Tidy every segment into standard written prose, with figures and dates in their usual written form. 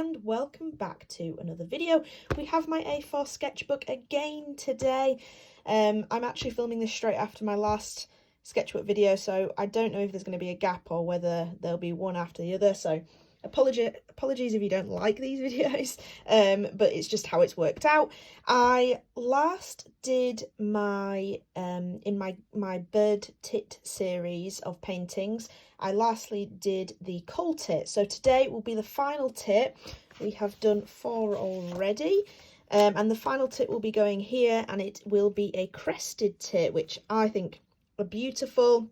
and welcome back to another video. We have my A4 sketchbook again today. I'm actually filming this straight after my last sketchbook video, so I don't know if there's going to be a gap or whether there'll be one after the other, so apologies if you don't like these videos, but it's just how it's worked out. I last did my in my bird tit series of paintings, I lastly did the coal tit, so today will be the final tit. We have done 4 already, and the final tit will be going here, and it will be a crested tit, which I think are beautiful.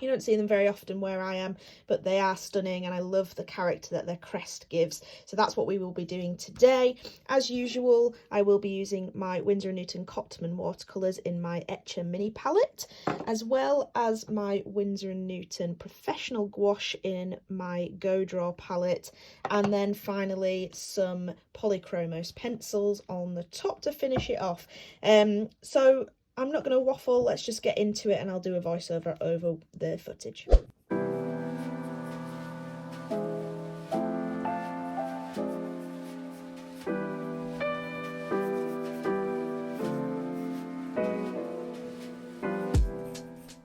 You don't see them very often where I am, but they are stunning, and I love the character that their crest gives. So that's what we will be doing today. As usual, I will be using my Winsor & Newton Cotman watercolours in my Etchr mini palette, as well as my Winsor & Newton professional gouache in my Go Draw palette, and then finally some polychromos pencils on the top to finish it off. So I'm not going to waffle, let's just get into it and I'll do a voiceover over the footage.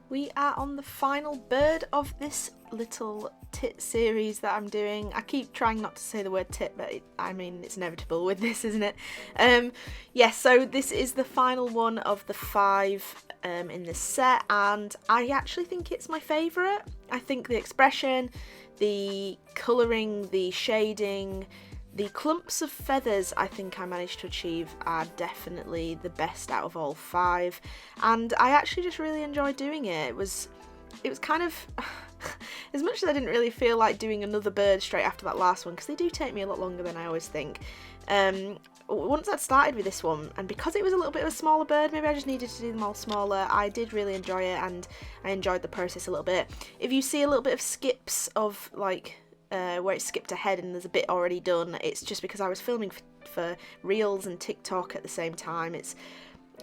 We are on the final bird of this little tit series that I'm doing. I keep trying not to say the word tit, but I mean it's inevitable with this, isn't it? Yes, so this is the final one of the 5 in this set, and I actually think it's my favourite. I think the expression, the colouring, the shading, the clumps of feathers I think I managed to achieve are definitely the best out of all 5, and I actually just really enjoyed doing it. It was kind of as much as I didn't really feel like doing another bird straight after that last one, because they do take me a lot longer than I always think. Once I'd started with this one, and because it was a little bit of a smaller bird, maybe I just needed to do them all smaller, I did really enjoy it, and I enjoyed the process a little bit. If you see a little bit of skips of like where it skipped ahead and there's a bit already done, it's just because I was filming for Reels and TikTok at the same time. It's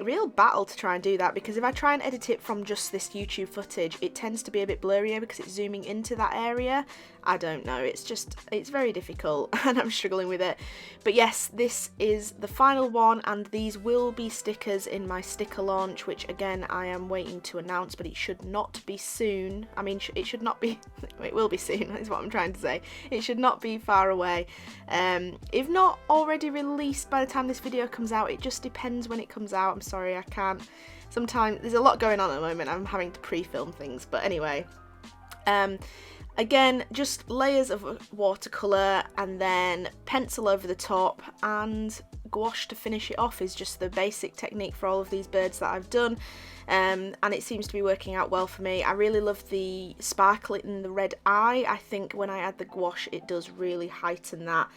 a real battle to try and do that, because if I try and edit it from just this YouTube footage, it tends to be a bit blurrier because it's zooming into that area. I don't know, it's very difficult and I'm struggling with it. But yes, this is the final one, and these will be stickers in my sticker launch, which again I am waiting to announce, but it should not be soon. I mean, it should not be, it will be soon is what I'm trying to say. It should not be far away. If not already released by the time this video comes out, it just depends when it comes out. I'm sorry, I can't. Sometimes there's a lot going on at the moment, I'm having to pre-film things, but anyway. Again, just layers of watercolour and then pencil over the top, and gouache to finish it off is just the basic technique for all of these birds that I've done, and it seems to be working out well for me. I really love the sparkle in the red eye. I think when I add the gouache it does really heighten that.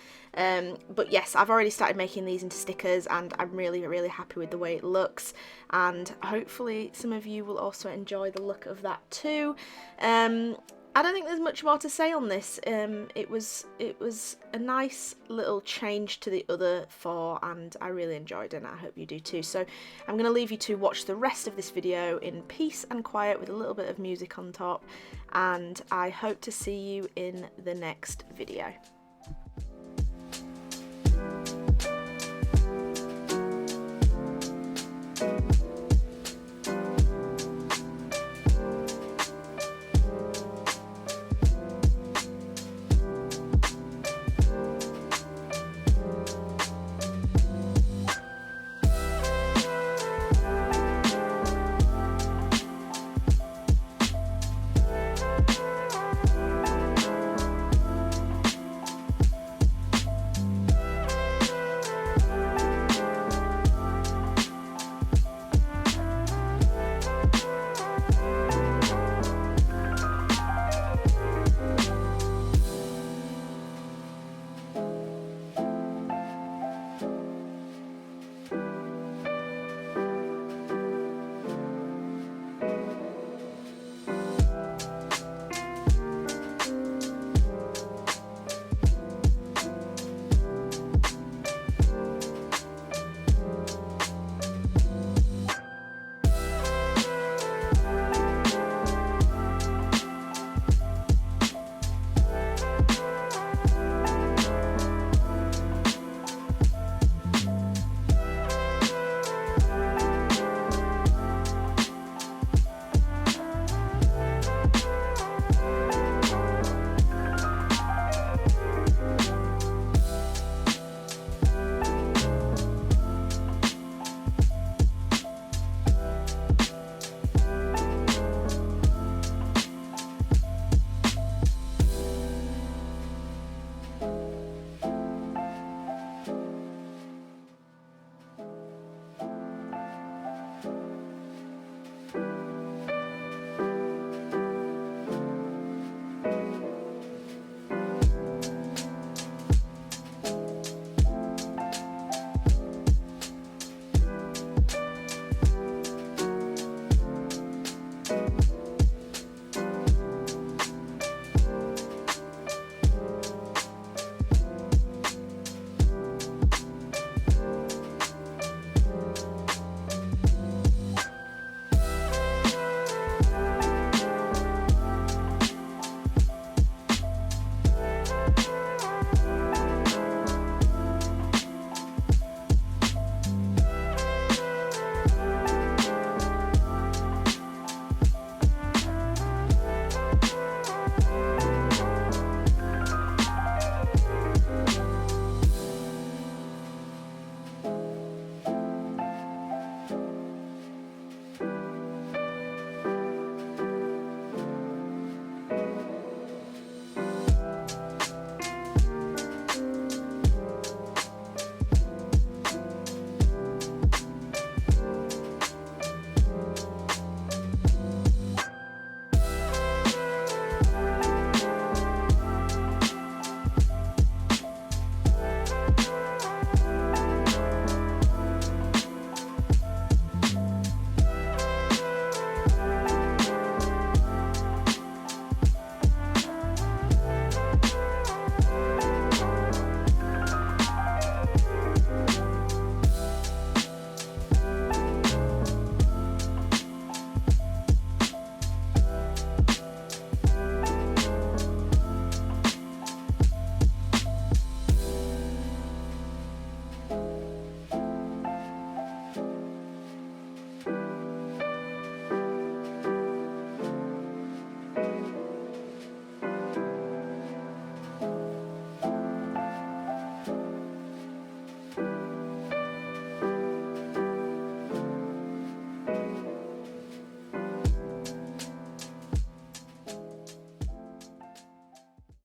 But yes, I've already started making these into stickers, and I'm really happy with the way it looks, and hopefully some of you will also enjoy the look of that too. I don't think there's much more to say on this. It was a nice little change to the other 4, and I really enjoyed it, and I hope you do too. So I'm going to leave you to watch the rest of this video in peace and quiet with a little bit of music on top, and I hope to see you in the next video.